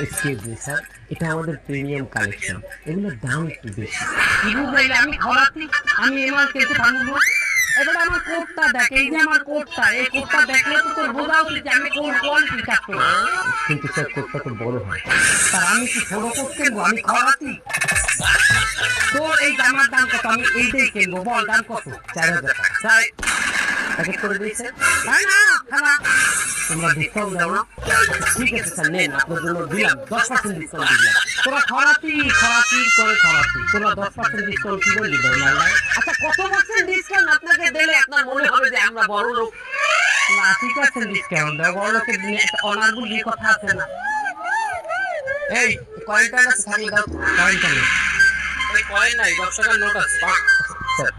Excuse me sir, এটা আমাদের premium collection, এগুলোর দাম একটু বেশি। আমি খরাতি, আমি এমআর কিনতে পারবো। এবার আমার কোটটা দেখ, এই যে আমার কোটটা, এই কোটটা দেখলে তো তোর বোঝা উচিত যে আমি কোন কোয়ালিটির কাস্টমার। কিন্তু স্যার কোটটা তো বড় হয়। স্যার আমি কি ছোট কোট কিনবো? আমি খরাতি। তোর এই জামার দাম কত? আমি এইটাই কিনবো, বল দাম কত? 4000 টাকা। স্যার প্যাকেট করে দিয়েছে। খারাপ। তোমরা ডিসকাউন্ট দাও না? ঠিক আছে স্যার, নেন, আপনার জন্য দিলাম 10% ডিসকাউন্ট দিলাম। তোরা খরাতি করে খরাতি। তোমরা 10% ডিসকাউন্ট কি বললি দাও না? আচ্ছা কত পার্সেন্ট ডিসকাউন্ট আপনাকে দিলে আপনার মনে হবে যে আমরা বড় লোক? 80% ডিসকাউন্ট দাও, বড় লোকের দিনে একটা অনারগুলি কথা আছে না? এই কয়েনটা আছে, থাকলে দাও। কয়েনটা নেই। কয়েন নাই, 10 টাকার নোট আছে। স্যার